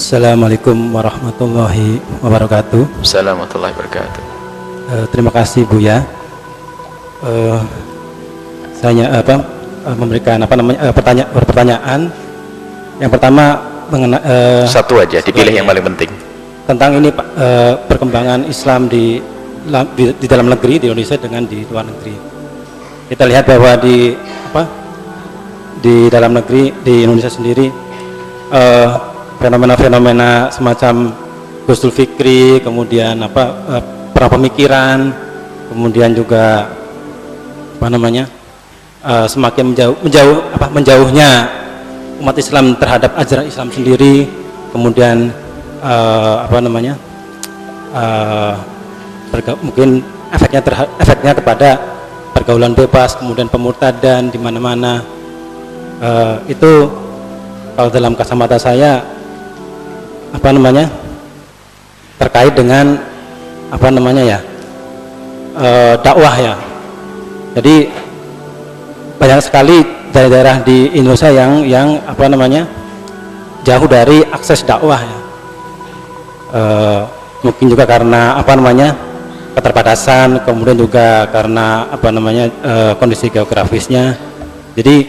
Assalamualaikum warahmatullahi wabarakatuh. Assalamualaikum warahmatullahi wabarakatuh. Terima kasih Buya. Saya memberikan pertanyaan. Yang pertama mengenai satu aja, dipilih yang paling penting. Tentang ini Pak, perkembangan Islam di dalam negeri, di Indonesia dengan di luar negeri. Kita lihat bahwa di dalam negeri, di Indonesia sendiri, fenomena-fenomena semacam Ghusnul Fikri, kemudian perang pemikiran, kemudian juga semakin menjauhnya umat Islam terhadap ajaran Islam sendiri, kemudian mungkin efeknya kepada pergaulan bebas, kemudian pemurtadan di mana-mana. Itu kalau dalam kacamata saya terkait dengan dakwah ya. Jadi banyak sekali daerah-daerah di Indonesia yang jauh dari akses dakwah ya. Mungkin juga karena keterbatasan, kemudian juga karena kondisi geografisnya. Jadi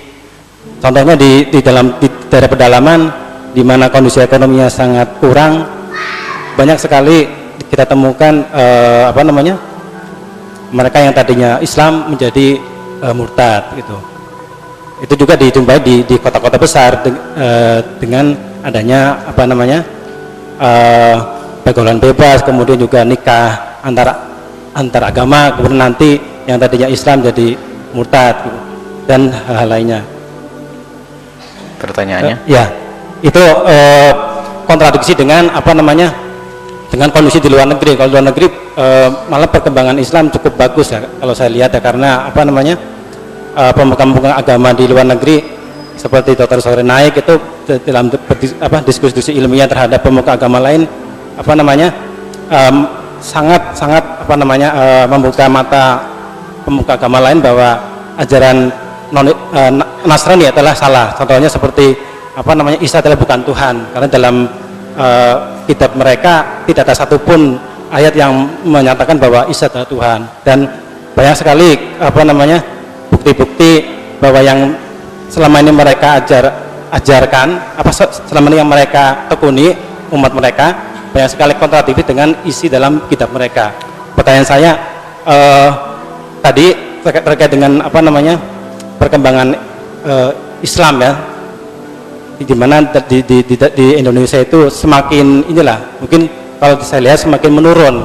contohnya di daerah pedalaman di mana kondisi ekonominya sangat kurang, banyak sekali kita temukan mereka yang tadinya Islam menjadi murtad gitu. Itu juga dijumpai di kota-kota besar dengan adanya pergaulan bebas, kemudian juga nikah antar agama, kemudian nanti yang tadinya Islam jadi murtad gitu, dan hal lainnya. Pertanyaannya? Ya, itu kontradiksi dengan dengan kondisi di luar negeri. Kalau di luar negeri malah perkembangan Islam cukup bagus ya kalau saya lihat ya, karena pemegang agama di luar negeri seperti Dr. Sore Naik itu dalam diskusi ilmiah terhadap pemuka agama lain sangat membuka mata pemuka agama lain bahwa ajaran Nasrani adalah salah. Contohnya seperti Isa adalah bukan Tuhan, karena dalam kitab mereka tidak ada satupun ayat yang menyatakan bahwa Isa adalah Tuhan. Dan banyak sekali bukti-bukti bahwa yang selama ini mereka ajarkan, selama ini yang mereka tekuni umat mereka, banyak sekali kontradiksi dengan isi dalam kitab mereka. Pertanyaan saya tadi terkait dengan perkembangan Islam ya, di mana di Indonesia itu semakin mungkin kalau saya lihat semakin menurun,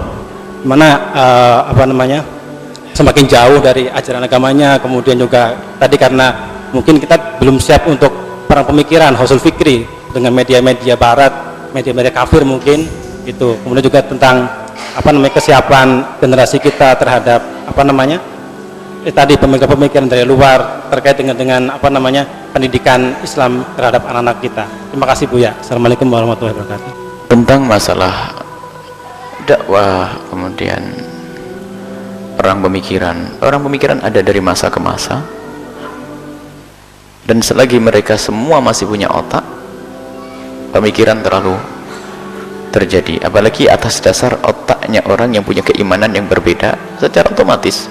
semakin jauh dari ajaran agamanya. Kemudian juga tadi karena mungkin kita belum siap untuk perang pemikiran, Ghusnul Fikri dengan media-media barat, media-media kafir mungkin itu. Kemudian juga tentang kesiapan generasi kita terhadap tadi pemikiran dari luar terkait dengan pendidikan Islam terhadap anak-anak kita. Terima kasih Buya. Assalamualaikum warahmatullahi wabarakatuh. Tentang masalah dakwah, kemudian orang pemikiran ada dari masa ke masa, dan selagi mereka semua masih punya otak, pemikiran terlalu terjadi, apalagi atas dasar otaknya orang yang punya keimanan yang berbeda, secara otomatis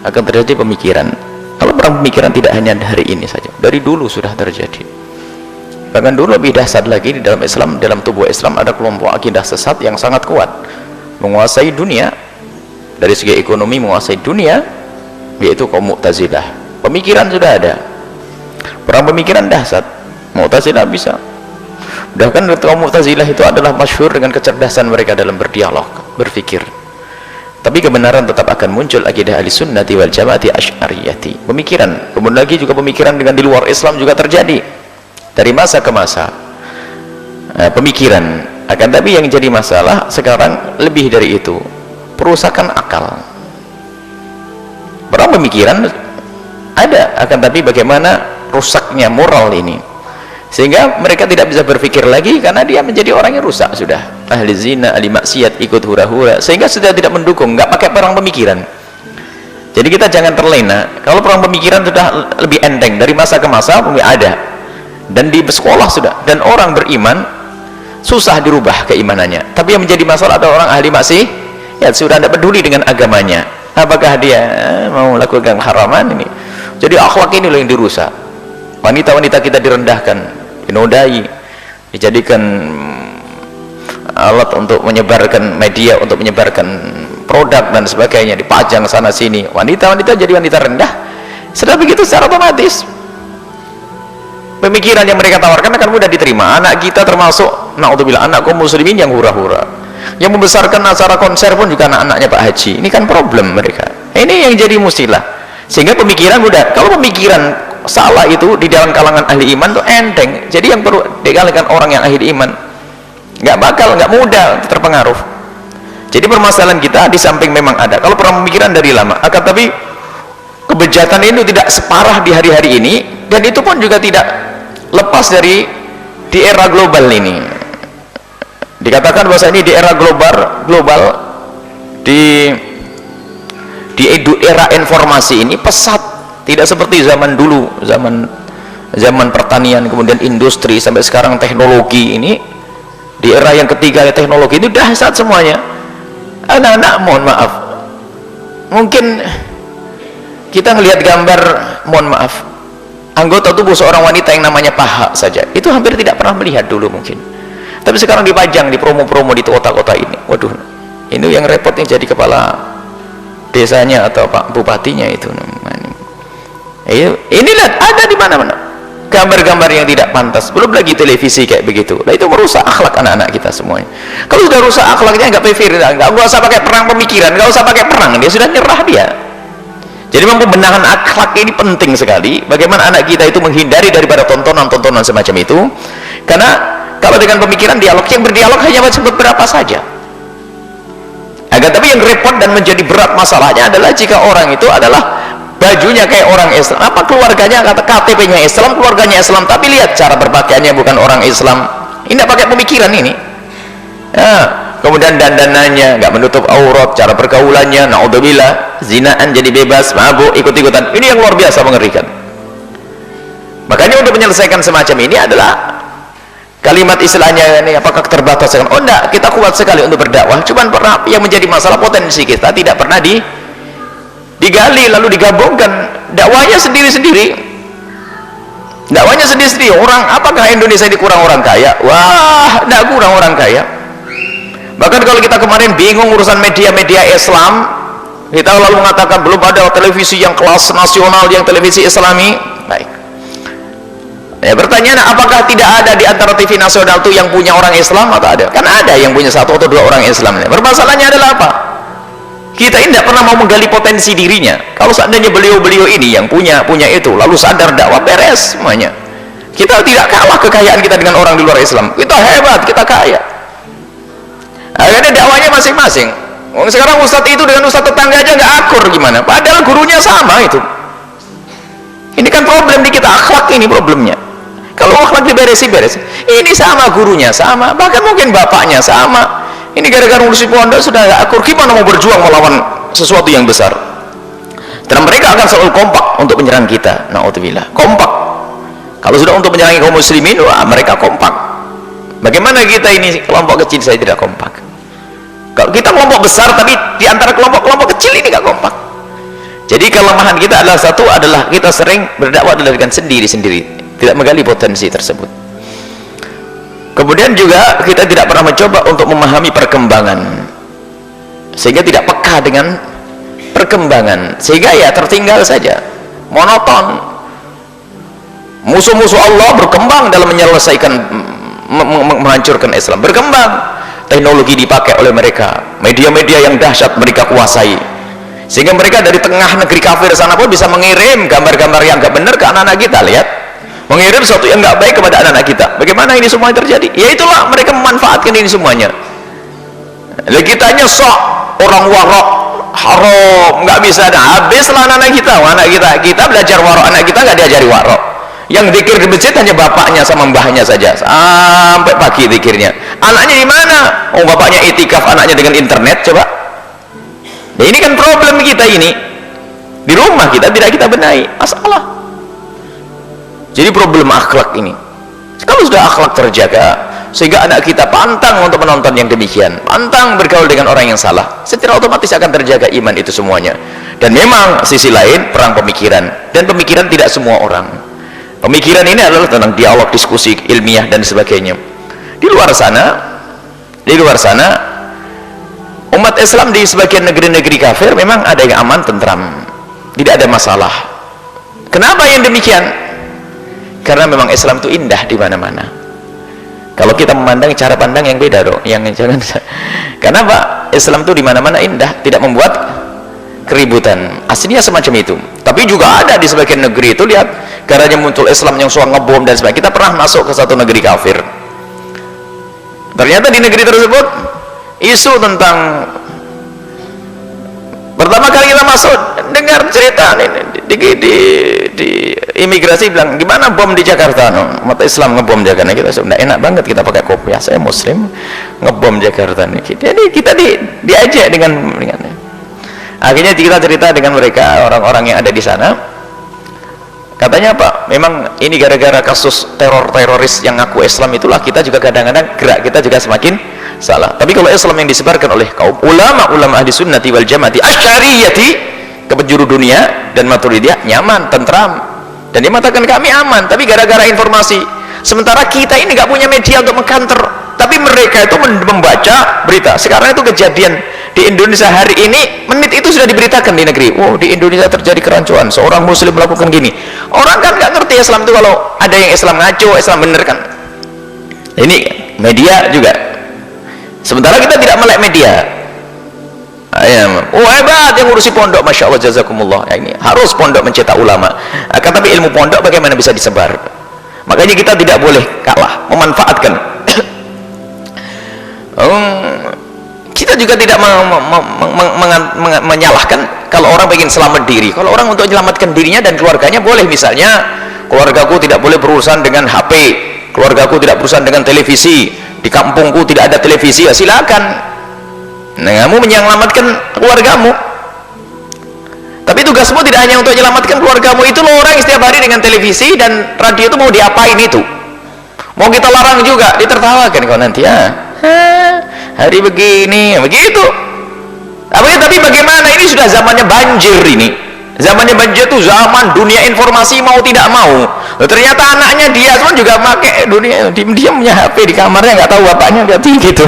akan terjadi pemikiran. Kalau perang pemikiran tidak hanya hari ini saja, dari dulu sudah terjadi. Bahkan dulu lebih dahsyat lagi, di dalam Islam, dalam tubuh Islam ada kelompok akidah sesat yang sangat kuat, menguasai dunia dari segi ekonomi, menguasai dunia, yaitu kaum Mu'tazilah. Pemikiran sudah ada, perang pemikiran dahsyat, Mu'tazilah bisa. Bahkan kaum Mu'tazilah itu adalah masyhur dengan kecerdasan mereka dalam berdialog, berpikir. Tapi kebenaran tetap akan muncul akidah Ahlussunnati wal Jamaati Asy'ariyati. Pemikiran, kemudian lagi juga pemikiran dengan di luar Islam juga terjadi dari masa ke masa. Pemikiran, akan tapi yang jadi masalah sekarang lebih dari itu, perusakan akal. Perang pemikiran ada, akan tapi bagaimana rusaknya moral ini, sehingga mereka tidak bisa berpikir lagi karena dia menjadi orang yang rusak sudah, ahli zina, ahli maksiat, ikut hura-hura, sehingga sudah tidak mendukung, nggak pakai perang pemikiran. Jadi kita jangan terlena. Kalau perang pemikiran sudah lebih enteng, dari masa ke masa ada, dan di sekolah sudah, dan orang beriman susah dirubah keimanannya. Tapi yang menjadi masalah adalah orang ahli maksiat, sudah tidak peduli dengan agamanya, apakah dia mau melakukan haraman ini. Jadi akhlak ini loh yang dirusak. Wanita-wanita kita direndahkan, dinodai, dijadikan alat untuk menyebarkan media, untuk menyebarkan produk dan sebagainya, dipajang sana sini. Wanita-wanita jadi wanita rendah. Sudah begitu secara otomatis pemikiran yang mereka tawarkan akan mudah diterima. Anak kita termasuk, naudzubillah, anak kaum muslimin yang hura-hura, yang membesarkan acara konser pun juga anak-anaknya Pak Haji. Ini kan problem mereka. Ini yang jadi musilah. Sehingga pemikiran mudah. Kalau pemikiran salah itu di dalam kalangan ahli iman tuh enteng. Jadi yang perlu dikalikan orang yang ahli iman, nggak mudah terpengaruh. Jadi permasalahan kita di samping memang ada, kalau pemikiran dari lama, akan tapi kebejatan itu tidak separah di hari-hari ini, dan itu pun juga tidak lepas dari di era global ini. Dikatakan bahwa ini di era global di era informasi ini pesat, tidak seperti zaman dulu, zaman pertanian, kemudian industri, sampai sekarang teknologi ini. Di era yang ketiga teknologi itu dahsyat semuanya. Anak-anak, mohon maaf, mungkin kita ngelihat gambar, mohon maaf, anggota tubuh seorang wanita yang namanya paha saja, itu hampir tidak pernah melihat dulu mungkin. Tapi sekarang dipajang di promo-promo di kota-kota ini. Waduh, ini yang repot yang jadi kepala desanya atau Pak Bupatinya itu. Inilah ada di mana-mana gambar-gambar yang tidak pantas, belum lagi televisi kayak begitu. Nah, itu merusak akhlak anak-anak kita semuanya. Kalau sudah rusak akhlaknya, nggak pefir, nggak usah pakai perang pemikiran, nggak usah pakai perang, dia sudah nyerah dia. Jadi memang pembenahan akhlak ini penting sekali. Bagaimana anak kita itu menghindari daripada tontonan-tontonan semacam itu, karena kalau dengan pemikiran dialog, yang berdialog hanya beberapa saja. Tapi yang repot dan menjadi berat masalahnya adalah jika orang itu adalah bajunya kayak orang Islam, apa keluarganya, kata KTP-nya Islam, keluarganya Islam, tapi lihat cara berpakaiannya bukan orang Islam. Ini tidak pakai pemikiran ini. Kemudian dandanannya nggak menutup aurat, cara pergaulannya, naudzubillah, zinaan jadi bebas, mabuk, ikut-ikutan. Ini yang luar biasa mengerikan. Makanya untuk menyelesaikan semacam ini adalah kalimat istilahnya ini, apakah keterbatasan? Oh enggak, kita kuat sekali untuk berdakwah. Cuman pernah yang menjadi masalah potensi kita tidak pernah digali lalu digabungkan. Dakwahnya sendiri-sendiri, dakwahnya sendiri-sendiri. Orang, apakah Indonesia ini kurang orang kaya? Wah, tidak kurang orang kaya. Bahkan kalau kita kemarin bingung urusan media-media Islam, kita lalu mengatakan belum ada televisi yang kelas nasional, yang televisi Islami. Baik, ya, pertanyaan, apakah tidak ada di antara TV nasional itu yang punya orang Islam atau ada? Kan ada yang punya satu atau dua orang Islam. Permasalahannya adalah apa? Kita ini tidak pernah mau menggali potensi dirinya. Kalau seandainya beliau-beliau ini yang punya itu, lalu sadar dakwah, beres semuanya. Kita tidak kalah kekayaan kita dengan orang di luar Islam. Kita hebat, kita kaya. Akhirnya dakwahnya masing-masing. Sekarang ustadz itu dengan ustadz tetangga aja nggak akur gimana? Padahal gurunya sama itu. Ini kan problem di kita, akhlak ini problemnya. Kalau akhlak diberesi, beres. Ini sama gurunya, sama, bahkan mungkin bapaknya sama. Ini gara-gara ngurusi pondok sudah nggak akur, gimana mau berjuang melawan sesuatu yang besar? Dan mereka akan selalu kompak untuk menyerang kita. Naudzubillah, kompak. Kalau sudah untuk menyerang kaum muslimin, wah, mereka kompak. Bagaimana kita ini kelompok kecil saya tidak kompak? Kalau kita kelompok besar, tapi di antara kelompok-kelompok kecil ini nggak kompak. Jadi kelemahan kita adalah satu, adalah kita sering berdakwah dengan sendiri-sendiri, tidak menggali potensi tersebut. Kemudian juga kita tidak pernah mencoba untuk memahami perkembangan, sehingga tidak peka dengan perkembangan, sehingga ya tertinggal saja, monoton. Musuh-musuh Allah berkembang dalam menyelesaikan, menghancurkan Islam, berkembang. Teknologi dipakai oleh mereka, media-media yang dahsyat mereka kuasai, sehingga mereka dari tengah negeri kafir sana pun bisa mengirim gambar-gambar yang nggak benar ke anak-anak kita. Lihat, mengirim sesuatu yang nggak baik kepada anak-anak kita. Bagaimana ini semua terjadi? Ya itulah, mereka memanfaatkan ini semuanya. Lalu kitanya sok orang warok, haram, nggak bisa. Habislah anak-anak kita belajar warok, anak kita nggak diajari warok. Yang zikir di masjid hanya bapaknya sama mbahnya saja, sampai pagi zikirnya. Anaknya di mana? Oh, bapaknya itikaf, anaknya dengan internet. Coba. Nah, ini kan problem kita ini. Di rumah kita tidak kita benahi, masalah. Jadi problem akhlak ini. Kalau sudah akhlak terjaga, sehingga anak kita pantang untuk menonton yang demikian, pantang bergaul dengan orang yang salah, secara otomatis akan terjaga iman itu semuanya. Dan memang sisi lain perang pemikiran, dan pemikiran tidak semua orang. Pemikiran ini adalah tentang dialog, diskusi ilmiah dan sebagainya. Di luar sana umat Islam di sebagian negeri-negeri kafir memang ada yang aman, tentram, tidak ada masalah. Kenapa yang demikian? Karena memang Islam itu indah di mana-mana. Kalau kita memandang cara pandang yang beda dong, yang jangan. Kenapa? Islam itu di mana-mana indah, tidak membuat keributan. Aslinya semacam itu. Tapi juga ada di sebagian negeri itu, lihat, karena muncul Islam yang suka ngebom dan sebagainya. Kita pernah masuk ke satu negeri kafir. Ternyata di negeri tersebut isu tentang, pertama kali kita masuk dengar cerita di imigrasi bilang gimana bom di Jakarta, umat Islam ngebom Jakarta. Kita sudah enak banget, kita pakai kopiah, saya muslim, ngebom Jakarta nih. Jadi kita diajak dengan akhirnya kita cerita dengan mereka, orang-orang yang ada di sana. Katanya apa? Memang ini gara-gara kasus teroris yang ngaku Islam itulah kita juga kadang-kadang gerak kita juga semakin salah. Tapi kalau Islam yang disebarkan oleh kaum ulama ahli sunnati wal jamaati asy'ariyati ke penjuru dunia dan maturidiyah, nyaman, tentram, dan dia mengatakan kami aman. Tapi gara-gara informasi, sementara kita ini nggak punya media untuk mengkanter, tapi mereka itu membaca berita. Sekarang itu kejadian di Indonesia hari ini, menit itu sudah diberitakan di negeri. Oh, di Indonesia terjadi kerancuan, seorang muslim melakukan gini. Orang kan nggak ngerti Islam itu, kalau ada yang Islam ngaco, Islam bener kan. Ini media juga. Sementara kita tidak melek media. Oh hebat yang ngurusi pondok, masya Allah, jazakumullah. Ya, ini harus pondok mencetak ulama. Akan tapi ilmu pondok bagaimana bisa disebar? Makanya kita tidak boleh kalah, memanfaatkan. Kita juga tidak menyalahkan kalau orang ingin selamat diri. Kalau orang untuk menyelamatkan dirinya dan keluarganya boleh, misalnya keluargaku tidak boleh berurusan dengan HP, keluargaku tidak berurusan dengan televisi, di kampungku tidak ada televisi, ya silakan. Nah, kamu menyelamatkan keluargamu. Tapi tugasmu tidak hanya untuk menyelamatkan keluargamu. Itu loh, orang setiap hari dengan televisi dan radio itu mau diapain itu? Mau kita larang juga, ditertawakan kalau nanti hari begini, begitu. Tapi bagaimana, ini sudah zamannya banjir ini. Zamannya banjir itu zaman dunia informasi mau tidak mau. Ternyata anaknya dia semua juga pakai dunia, dia punya HP di kamarnya, nggak tahu bapaknya, nggak gitu.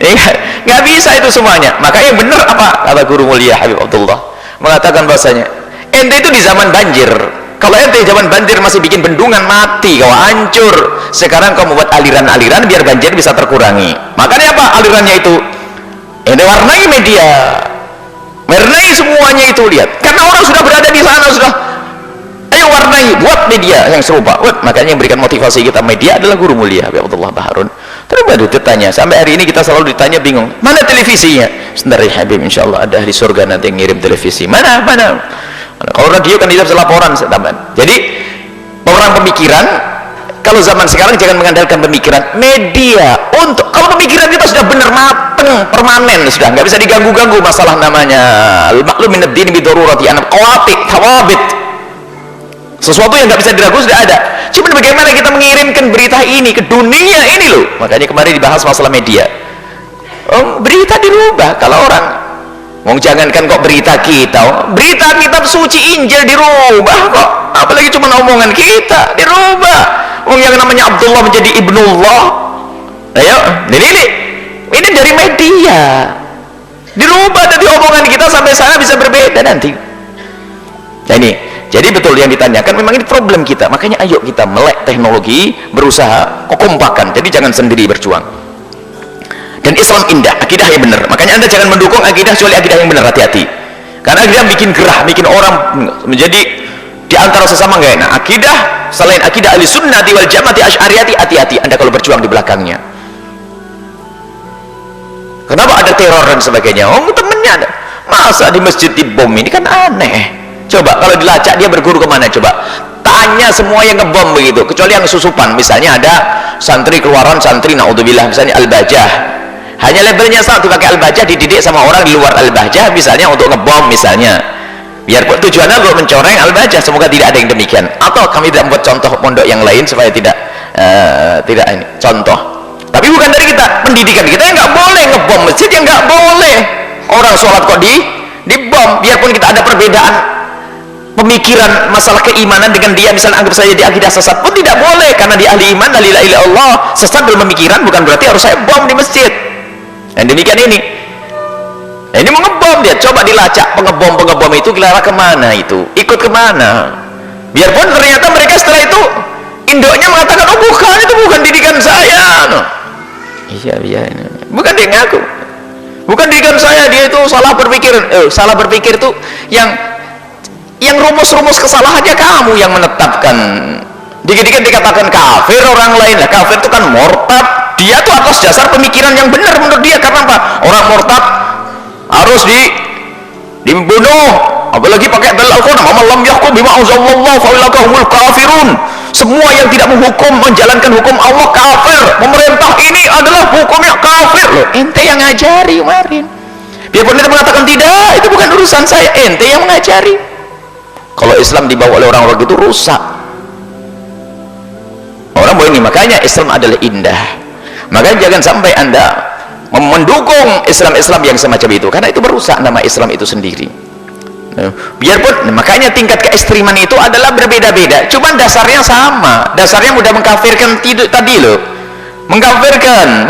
Ini nggak bisa itu semuanya. Maka yang benar apa kata guru mulia Habib Abdullah, mengatakan bahasanya ente itu di zaman banjir. Kalau ente zaman banjir masih bikin bendungan, mati kau, hancur. Sekarang kau membuat aliran-aliran biar banjir bisa terkurangi. Makanya apa alirannya itu? Ente warnai media, warnai semuanya itu, lihat. Karena orang sudah berada di sana, sudah. Ayo warnai, buat media yang serupa. Makanya yang memberikan motivasi kita media adalah guru mulia Habib Abdullah Baharun. Terus baru ditanya, sampai hari ini kita selalu ditanya bingung, mana televisinya? Sebentar ya Habib, insya Allah ada ahli surga nanti yang ngirim televisi. Mana? Kalau radio kan tidak bisa laporan. Jadi orang pemikiran, kalau zaman sekarang jangan mengandalkan pemikiran media. Untuk kalau pemikiran kita sudah benar mateng, permanen, sudah nggak bisa diganggu-ganggu. Masalah namanya al-maklum min ad-din bi darurati an qawati thawabit, sesuatu yang nggak bisa diragu sudah ada. Cuma bagaimana kita mengirimkan berita ini ke dunia ini loh. Makanya kemarin dibahas masalah media. Berita dirubah. Kalau orang jangankan kok berita kita, berita kitab suci Injil dirubah kok, apalagi cuma omongan kita dirubah. Yang namanya Abdullah menjadi Ibnullah. Ayo, ini dari media dirubah, dari omongan kita sampai sana bisa berbeda nanti. Nah ini, jadi betul yang ditanyakan, memang ini problem kita. Makanya ayo kita melek teknologi, berusaha kokompakan. Jadi jangan sendiri berjuang. Dan Islam indah, akidah yang benar. Makanya Anda jangan mendukung akidah kecuali akidah yang benar, hati-hati. Karena akidah bikin gerah, bikin orang menjadi di antara sesama nggak enak. Akidah selain akidah ahli sunnati wal jamaati asy'ariyati, hati-hati Anda kalau berjuang di belakangnya. Kenapa ada teror dan sebagainya? Temennya ada. Masa di masjid dibom, ini kan aneh. Coba kalau dilacak dia berguru kemana coba? Tanya semua yang ngebom begitu, kecuali yang susupan. Misalnya ada santri keluaran, santri naudzubillah, misalnya al-bajah. Hanya labelnya saat dipakai al-bajah, dididik sama orang di luar al-bajah misalnya untuk ngebom misalnya, biar tujuannya untuk mencoreng al-bajah. Semoga tidak ada yang demikian. Atau kami tidak membuat contoh pondok yang lain supaya tidak tidak ini contoh, tapi bukan dari kita, pendidikan kita yang nggak boleh ngebom masjid, yang nggak boleh orang sholat kok dibom. Biarpun kita ada perbedaan pemikiran masalah keimanan dengan dia, misalnya anggap saja dia akidah sesat pun tidak boleh, karena dia ahli iman, la ilaha illallah. Sesat dalam pemikiran bukan berarti harus saya bom di masjid. Dan demikian ini. Nah, ini mengebom dia, coba dilacak pengebom itu kira-kira kemana itu, ikut kemana? Biarpun ternyata mereka setelah itu induknya mengatakan, oh bukan, itu bukan didikan saya. No. Iya, bukan dia ngaku, bukan didikan saya, dia itu salah berpikir. Salah berpikir itu yang rumus-rumus kesalahannya kamu yang menetapkan. Dikit-dikit dikatakan kafir orang lain, lah kafir itu kan murtad. Dia tuh atas dasar pemikiran yang benar menurut dia. Karena apa? Orang murtad harus dibunuh, apalagi pakai dalil Al-Qur'an, "Man lam yahkum bima anzalallahu fa ulaika humul kafirun." Semua yang tidak menghukum, menjalankan hukum Allah kafir. Pemerintah ini adalah hukumnya kafir. Loh, ente yang ngajari kemarin. Biarpun kita mengatakan tidak, itu bukan urusan saya, ente yang mengajari. Kalau Islam dibawa oleh orang-orang itu rusak. Orang boleh ini, makanya Islam adalah indah. Makanya jangan sampai Anda mendukung Islam-Islam yang semacam itu, karena itu merusak nama Islam itu sendiri. Biarpun, makanya tingkat keekstriman itu adalah berbeda-beda, cuman dasarnya sama. Dasarnya mudah mengkafirkan tadi loh, mengkafirkan,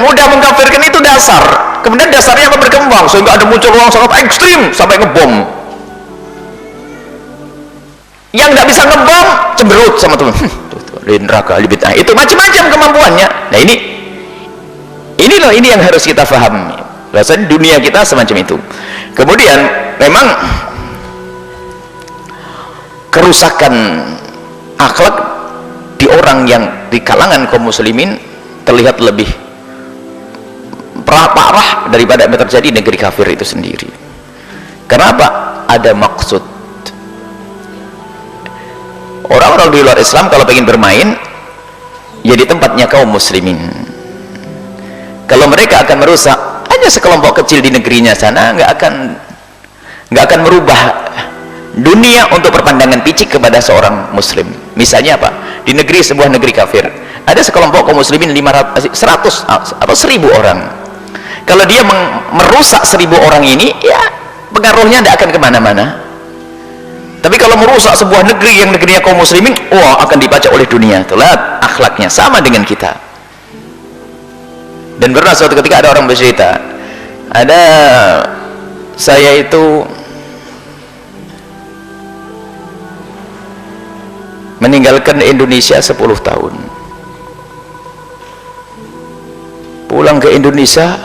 mudah mengkafirkan itu dasar. Kemudian dasarnya apa? Berkembang sehingga ada muncul orang sangat ekstrim sampai ngebom. Yang nggak bisa ngebom cemberut sama teman, di neraka, di bid'ah, itu macam-macam kemampuannya. Nah ini loh, ini yang harus kita pahami. Rasanya dunia kita semacam itu. Kemudian memang kerusakan akhlak di orang yang di kalangan kaum muslimin terlihat lebih parah daripada yang terjadi di negeri kafir itu sendiri. Kenapa? Ada maksud. Orang-orang di luar Islam kalau ingin bermain ya di tempatnya kaum muslimin. Kalau mereka akan merusak, hanya sekelompok kecil di negerinya sana nggak akan merubah dunia untuk perpandangan picik kepada seorang muslim. Misalnya apa? Di sebuah negeri kafir ada sekelompok kaum muslimin 100 atau 1000 orang. Kalau dia merusak 1000 orang ini, ya pengaruhnya tidak akan kemana-mana. Tapi kalau merusak sebuah negeri yang negerinya kaum muslimin, wah akan dibaca oleh dunia. Itulah akhlaknya sama dengan kita. Dan pernah suatu ketika ada orang bercerita, saya itu meninggalkan Indonesia 10 tahun, pulang ke Indonesia,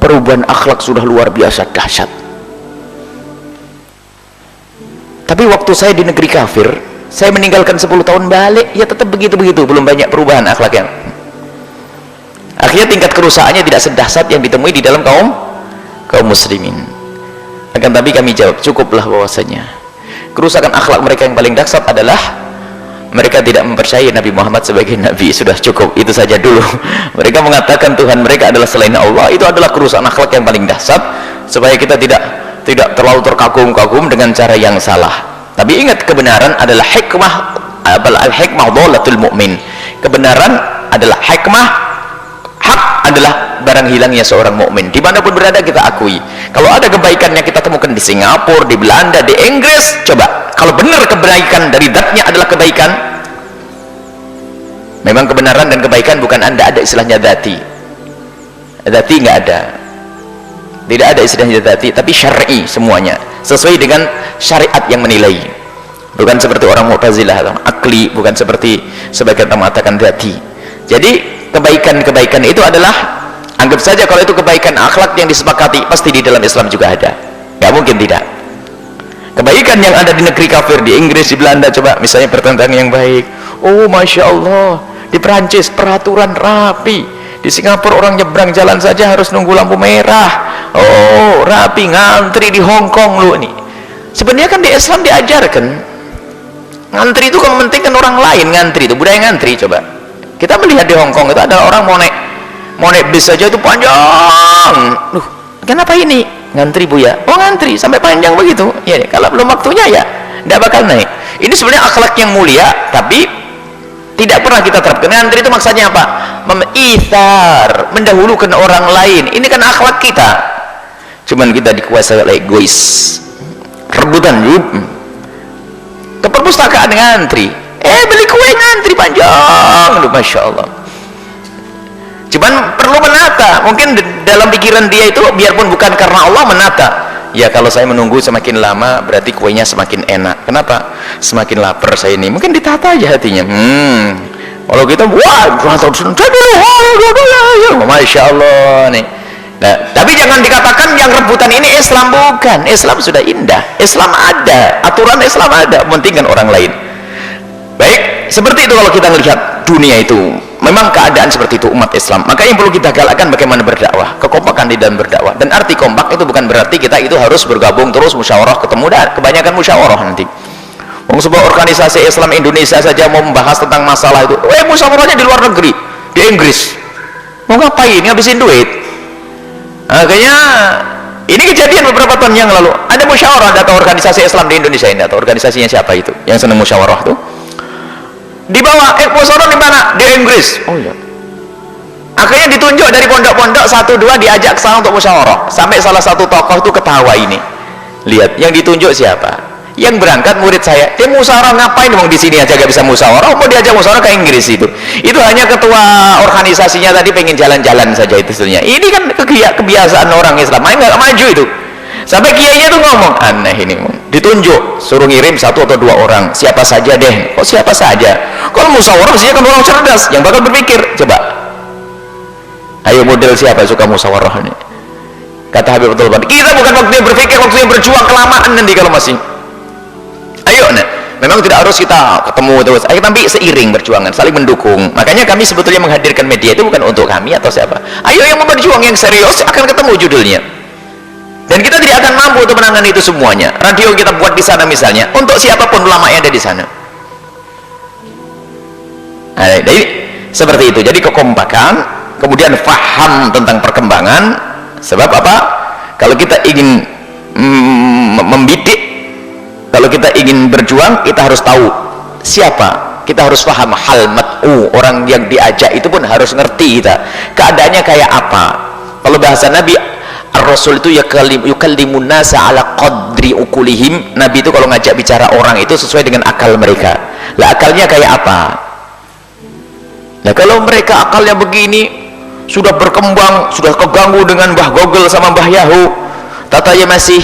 perubahan akhlak sudah luar biasa dahsyat. Tapi waktu saya di negeri kafir, saya meninggalkan 10 tahun balik, ya tetap begitu-begitu, belum banyak perubahan akhlaknya. Akhirnya tingkat kerusakannya tidak sedahsyat yang ditemui di dalam kaum muslimin. Akan tapi kami jawab, cukuplah bahwasanya kerusakan akhlak mereka yang paling dahsyat adalah mereka tidak mempercayai Nabi Muhammad sebagai Nabi. Sudah cukup, itu saja dulu. Mereka mengatakan Tuhan mereka adalah selain Allah. Itu adalah kerusakan akhlak yang paling dahsyat, supaya kita tidak terlalu terkagum-kagum dengan cara yang salah. Tapi ingat, kebenaran adalah hikmah, al-hikmah dhalatul mu'min. Kebenaran adalah hikmah, hak adalah barang hilangnya seorang mukmin. Dimanapun berada kita akui. Kalau ada kebaikan yang kita temukan di Singapura, di Belanda, di Inggris, coba kalau benar kebaikan dari zatnya adalah kebaikan, memang kebenaran dan kebaikan bukan ada istilahnya dzati nggak ada, tidak ada istilahnya dzati, tapi syar'i semuanya sesuai dengan syariat yang menilai. Bukan seperti orang Mu'tazilah atau akli, bukan seperti sebagian orang mengatakan dzati. Jadi kebaikan-kebaikan itu adalah, anggap saja kalau itu kebaikan akhlak yang disepakati, pasti di dalam Islam juga ada, nggak mungkin tidak. Kebaikan yang ada di negeri kafir, di Inggris, di Belanda, coba misalnya pertentangan yang baik, oh Masya Allah, di Perancis peraturan rapi, di Singapura orang nyebrang jalan saja harus nunggu lampu merah, oh rapi, ngantri di Hong Kong lu nih. Sebenarnya kan di Islam diajarkan ngantri itu kalau penting kan orang lain ngantri, itu budaya ngantri. Coba kita melihat di Hong Kong itu ada orang mau naik bis saja itu panjang. Duh, kenapa ini? Ngantri Bu ya? Oh ngantri sampai panjang begitu. Ya, kalau belum waktunya ya tidak bakal naik. Ini sebenarnya akhlak yang mulia, tapi tidak pernah kita terapkan. Ngantri itu maksudnya apa? Ithar, mendahulukan orang lain. Ini kan akhlak kita. Cuman kita dikuasai oleh egois, rebutan ke perpustakaan ngantri, beli kue ngantri panjang, Masya Allah. Cuman perlu menata, mungkin dalam pikiran dia itu biarpun bukan karena Allah, menata. Ya kalau saya menunggu semakin lama berarti kuenya semakin enak. Kenapa? Semakin lapar saya ini. Mungkin ditata aja hatinya. Kalau kita Masya Allah nih. Nah, tapi jangan dikatakan yang rebutan ini Islam, bukan. Islam sudah indah, Islam ada, aturan Islam ada, mementingkan orang lain. Baik, seperti itu kalau kita melihat dunia itu. Memang keadaan seperti itu umat Islam. Maka yang perlu kita galakkan bagaimana berdakwah, kekompakan di dalam berdakwah. Dan arti kompak itu bukan berarti kita itu harus bergabung terus musyawarah ketemu, dan kebanyakan musyawarah nanti. Sebuah organisasi Islam Indonesia saja mau membahas tentang masalah itu, musyawarahnya di luar negeri, di Inggris. Mau ngapain? Ngabisin duit. Makanya ini kejadian beberapa tahun yang lalu. Ada musyawarah, atau organisasi Islam di Indonesia ini, atau organisasinya siapa itu yang senang musyawarah tuh? Dibawa musyawarah di mana? Di Inggris. Oh iya. Akhirnya ditunjuk dari pondok-pondok 1-2 diajak ke sana untuk musyawarah. Sampai salah satu tokoh itu ketawa ini. Lihat, yang ditunjuk siapa? Yang berangkat murid saya. Dia musyawarah ngapain? Di sini aja gak bisa musyawarah, mau diajak musyawarah ke Inggris itu. Itu hanya ketua organisasinya tadi pengen jalan-jalan saja itu sebenarnya. Ini kan kebiasaan orang Islam. Nggak maju itu. Sampai kiainya tuh ngomong, aneh ini, ditunjuk suruh ngirim 1 atau 2 orang, siapa saja deh. Kok siapa saja? Kalau musyawarah mestinya kan orang cerdas yang bakal berpikir. Coba ayo model siapa suka musyawarah ini? Kata Habib Abdul Qadir, kita bukan waktunya berpikir, waktunya berjuang, kelamaan nanti kalau masih. Ayo, memang tidak harus kita ketemu terus, tapi seiring berjuangan, saling mendukung. Makanya kami sebetulnya menghadirkan media itu bukan untuk kami atau siapa. Ayo yang mau berjuang, yang serius, akan ketemu judulnya. Dan kita tidak akan mampu untuk menangani itu semuanya. Radio kita buat di sana misalnya, untuk siapapun ulama yang ada di sana. Nah, jadi seperti itu. Jadi kekompakan, kemudian faham tentang perkembangan. Sebab apa? Kalau kita ingin membidik, kalau kita ingin berjuang, kita harus tahu siapa. Kita harus paham hal mat'u, orang yang diajak itu pun harus ngerti kita keadaannya kayak apa. Kalau bahasa Nabi, Ar-Rasul itu yukallimun nasa ala qadri ukulihim. Nabi itu kalau ngajak bicara orang itu sesuai dengan akal mereka. Lah akalnya kayak apa? Nah kalau mereka akalnya begini, sudah berkembang, sudah keganggu dengan Mbah Google sama Mbah Yahoo, tatanya masih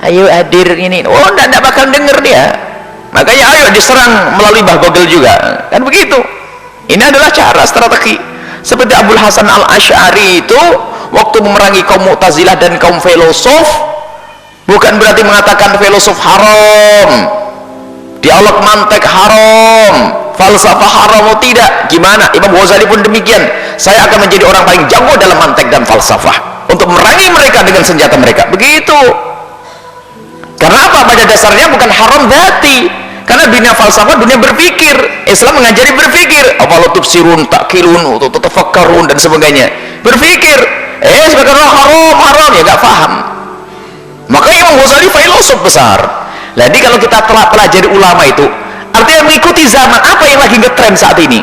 ayo hadir ini, enggak bakal denger dia. Makanya ayo diserang melalui Mbah Google juga, kan begitu. Ini adalah cara strategi. Seperti Abul Hasan Al-Asy'ari itu waktu memerangi kaum Mu'tazilah dan kaum filosof, bukan berarti mengatakan filosof haram, dialog mantek haram, falsafah haram, tidak. Gimana? Imam Ghazali pun demikian. Saya akan menjadi orang paling jago dalam mantek dan falsafah untuk memerangi mereka dengan senjata mereka. Begitu. Karena apa? Pada dasarnya bukan haram dzati. Karena dunia falsafah, dunia berpikir. Islam mengajari berpikir. Apalu tufsirun, takkilun, tatafakkarun dan sebagainya. Berpikir. Sebagai orang haram ya gak paham. Makanya Imam Ghazali filosof besar. Jadi kalau kita telah pelajari ulama itu, artinya mengikuti zaman apa yang lagi ngetren saat ini.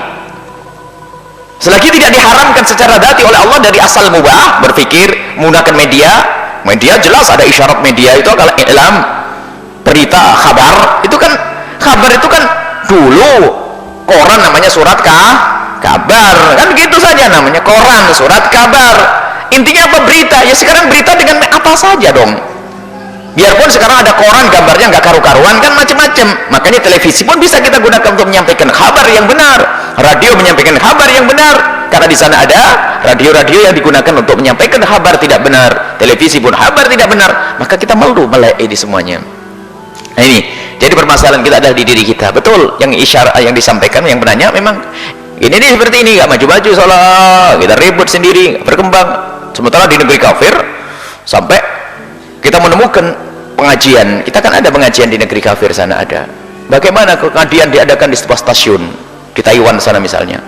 Selagi tidak diharamkan secara dzati oleh Allah dari asal mubah, berpikir, menggunakan media jelas ada isyarat media itu kalau iklam, berita, kabar, itu kan dulu koran namanya surat kabar, kan begitu saja namanya koran, surat kabar. Intinya apa? Berita. Ya sekarang berita dengan apa saja dong. Biarpun sekarang ada koran gambarnya nggak karu-karuan, kan macam-macam. Makanya televisi pun bisa kita gunakan untuk menyampaikan kabar yang benar, radio menyampaikan kabar yang benar, karena di sana ada radio-radio yang digunakan untuk menyampaikan kabar tidak benar, televisi pun kabar tidak benar. Maka kita malu melek di semuanya. Nah ini, jadi permasalahan kita adalah di diri kita. Betul, yang isyarat yang disampaikan yang benarnya memang ini nih seperti ini, nggak maju-maju, salah, kita ribut sendiri, gak berkembang. Sementara di negeri kafir sampai kita menemukan pengajian, kita kan ada pengajian di negeri kafir sana ada. Bagaimana pengajian diadakan di sebuah stasiun di Taiwan sana misalnya,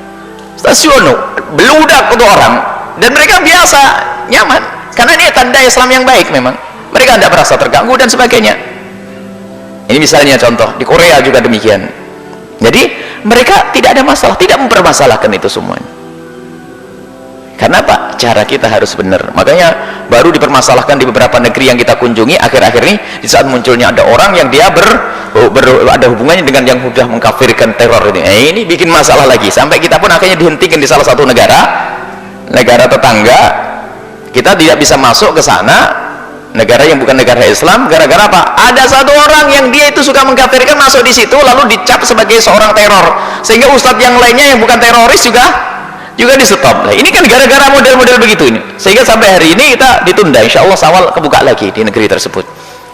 stasiun beludak untuk orang, dan mereka biasa nyaman karena ini tanda Islam yang baik. Memang mereka tidak merasa terganggu dan sebagainya. Ini misalnya contoh di Korea juga demikian. Jadi mereka tidak ada masalah, tidak mempermasalahkan itu semuanya. Karena apa? Cara kita harus benar. Makanya baru dipermasalahkan di beberapa negeri yang kita kunjungi akhir-akhir ini, di saat munculnya ada orang yang dia ada hubungannya dengan yang sudah mengkafirkan teror ini. Ini bikin masalah lagi. Sampai kita pun akhirnya dihentikan di salah satu negara tetangga. Kita tidak bisa masuk ke sana, negara yang bukan negara Islam, gara-gara apa? Ada satu orang yang dia itu suka mengkafirkan masuk di situ, lalu dicap sebagai seorang teror, sehingga ustadz yang lainnya yang bukan teroris juga di stop. Nah, ini kan gara-gara model-model begitu ini, sehingga sampai hari ini kita ditunda. Insya Allah Syawal kebuka lagi di negeri tersebut.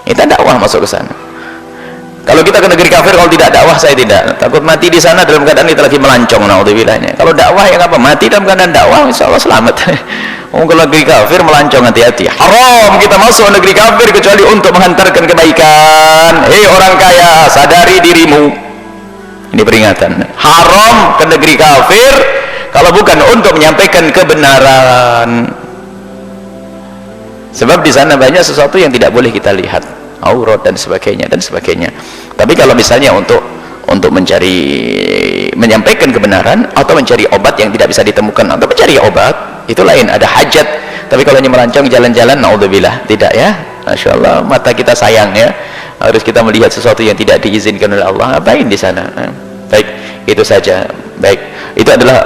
Kita dakwah masuk ke sana. Kalau kita ke negeri kafir, kalau tidak dakwah, saya tidak takut mati di sana dalam keadaan kita lagi melancong. Naudzubillah. Kalau dakwah ya apa? Mati dalam keadaan dakwah, insya Allah selamat. Kalau negeri kafir melancong, hati-hati. Haram kita masuk negeri kafir kecuali untuk menghantarkan kebaikan. Hei orang kaya, sadari dirimu. Ini peringatan. Haram ke negeri kafir kalau bukan untuk menyampaikan kebenaran. Sebab di sana banyak sesuatu yang tidak boleh kita lihat, aurat dan sebagainya dan sebagainya. Tapi kalau misalnya untuk menyampaikan kebenaran atau mencari obat yang tidak bisa ditemukan atau mencari obat, itu lain, ada hajat. Tapi kalau hanya melancong jalan-jalan, naudzubillah, tidak ya. Masya Allah, mata kita sayang ya, harus kita melihat sesuatu yang tidak diizinkan oleh Allah. Ngapain di sana? Baik, itu saja. Baik, itu adalah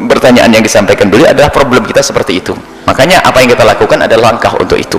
pertanyaan yang disampaikan beliau, adalah problem kita seperti itu. Makanya apa yang kita lakukan adalah langkah untuk itu.